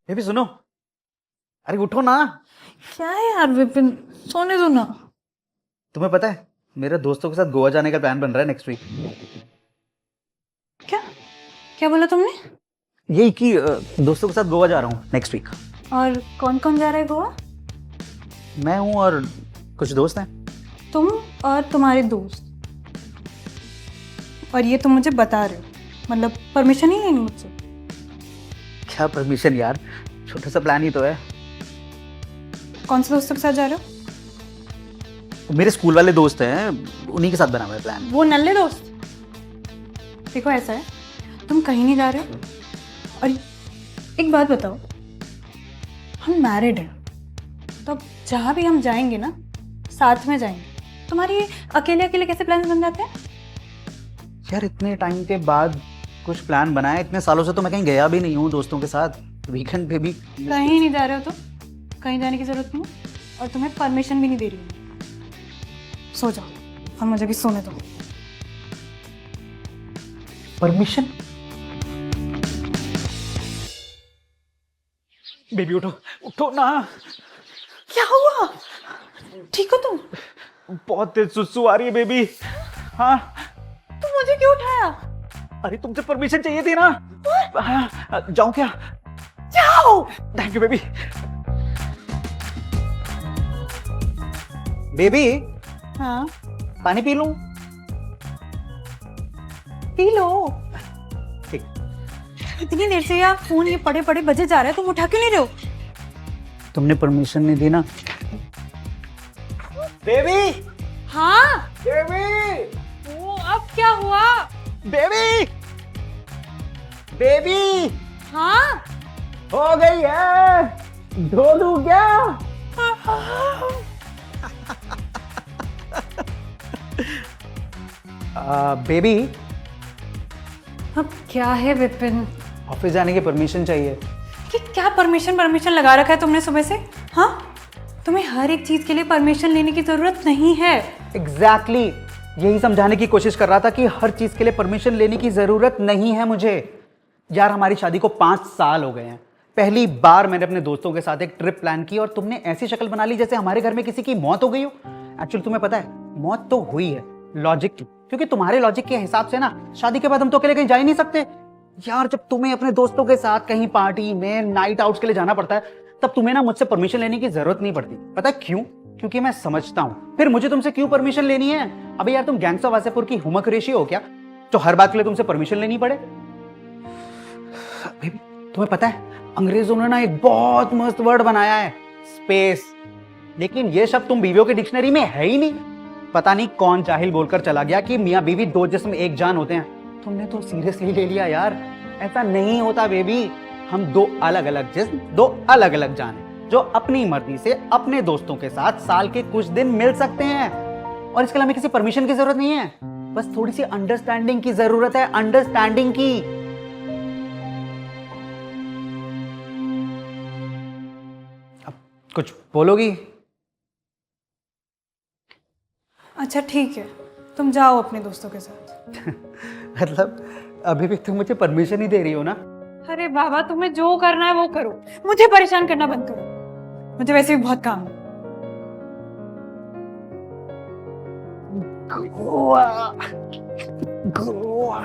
Baby सुनो, अरे उठो ना। क्या है यार विपिन, सोने दो ना। तुम्हें पता है मेरे दोस्तों के साथ गोवा जाने का प्लान बन रहा है नेक्स्ट वीक। क्या क्या बोला तुमने? यही कि दोस्तों के साथ गोवा जा रहा हूँ नेक्स्ट वीक। और कौन कौन जा रहा है गोवा? मैं हूँ और कुछ दोस्त हैं। तुम और तुम्हारे दोस्त? और ये तुम मुझे बता रहे हो, मतलब परमिशन ही लेनी मुझसे? क्या परमिशन यार, छोटा सा प्लान ही तो है। कौन से दोस्तों के साथ जा रहे हो? मेरे स्कूल वाले दोस्त हैं, उन्हीं के साथ बना हुआ है प्लान। वो नल्ले दोस्त? देखो ऐसा है, तुम कहीं नहीं जा रहे हो। और एक बात बताओ, हम मैरिड हैं तो अब जहाँ भी हम जाएंगे ना साथ में जाएंगे। तुम्हारी अकेले अकेले कैसे प्लान बन जाते हैं? यार इतने टाइम के बाद कुछ प्लान बनाया, इतने सालों से तो मैं कहीं गया भी नहीं हूँ दोस्तों के साथ। वीकेंड पे भी कहीं नहीं जा रहे हो तो कहीं जाने की जरूरत नहीं है, और तुम्हें परमिशन भी नहीं दे रही हूँ। सो जाओ और मुझे भी सोने दो। परमिशन? बेबी उठो, उठो ना। क्या हुआ? ठीक हो तुम? बहुत तेज सुसु आ रही है बेबी। हाँ, तुम मुझे क्यों उठाया? अरे तुमसे परमिशन चाहिए थी ना। हाँ, जाऊं क्या? जाओ। Thank you baby. बेबी हाँ पानी पी लूं? P low. ठीक। इतनी देर से यार फोन ये पड़े पड़े बजे जा रहा है, तुम उठा क्यों नहीं रहे हो? तुमने परमिशन नहीं दी ना बेबी। हाँ बेबी वो अब क्या हुआ? बेबी बेबी हाँ हो गई है, धो दूं क्या? बेबी अब क्या है विपिन? ऑफिस जाने की परमिशन चाहिए। कि क्या परमिशन लगा रखा है तुमने सुबह से? हाँ, तुम्हें हर एक चीज के लिए परमिशन लेने की जरूरत नहीं है। एग्जैक्टली यही समझाने की कोशिश कर रहा था कि हर चीज के लिए परमिशन लेने की जरूरत नहीं है मुझे। यार हमारी शादी को 5 साल हो गए हैं। पहली बार मैंने अपने दोस्तों के साथ एक ट्रिप प्लान की और तुमने ऐसी शक्ल बना ली जैसे हमारे घर में किसी की मौत हो गई हो। एक्चुअली तुम्हें पता है मौत तो हुई है लॉजिक की, क्योंकि तुम्हारे लॉजिक के हिसाब से ना शादी के बाद हम तो अकेले कहीं जा ही नहीं सकते। यार जब तुम्हें अपने दोस्तों के साथ कहीं पार्टी में नाइट आउट्स के लिए जाना पड़ता है तब तुम्हें ना मुझसे परमिशन लेने की जरूरत नहीं पड़ती। पता है क्यों? क्योंकि मैं समझता हूं। फिर मुझे तुमसे क्यों परमिशन लेनी है? अबे यार तुम गैंग्स ऑफ वासेपुर की हुमा कुरैशी हो क्या तो हर बात के लिए तुमसे परमिशन लेनी पड़े? तुम्हें पता है अंग्रेजों ने ना एक बहुत मस्त वर्ड बनाया है, स्पेस। लेकिन ये शब्द तुम बीवियों की डिक्शनरी में है ही नहीं। पता नहीं कौन जाहिल बोलकर चला गया कि मियां बीवी 2 जिस्म 1 जान होते हैं। तुमने तो सीरियसली ले लिया यार। ऐसा नहीं होता बेबी। हम 2 अलग अलग जिस्म, 2 अलग अलग जान हैं जो अपनी मर्जी से अपने दोस्तों के साथ साल के कुछ दिन मिल सकते हैं। और इसके लिए हमें किसी परमिशन की जरूरत नहीं है, बस थोड़ी सी अंडरस्टैंडिंग की जरूरत है, अंडरस्टैंडिंग की। अब कुछ बोलोगी? अच्छा ठीक है, तुम जाओ अपने दोस्तों के साथ। मतलब अभी भी तुम मुझे परमिशन ही दे रही हो ना? अरे बाबा, तुम्हें जो करना है वो करो, मुझे परेशान करना बंद करो। मुझे वैसे भी बहुत काम है। गोवा गोवा।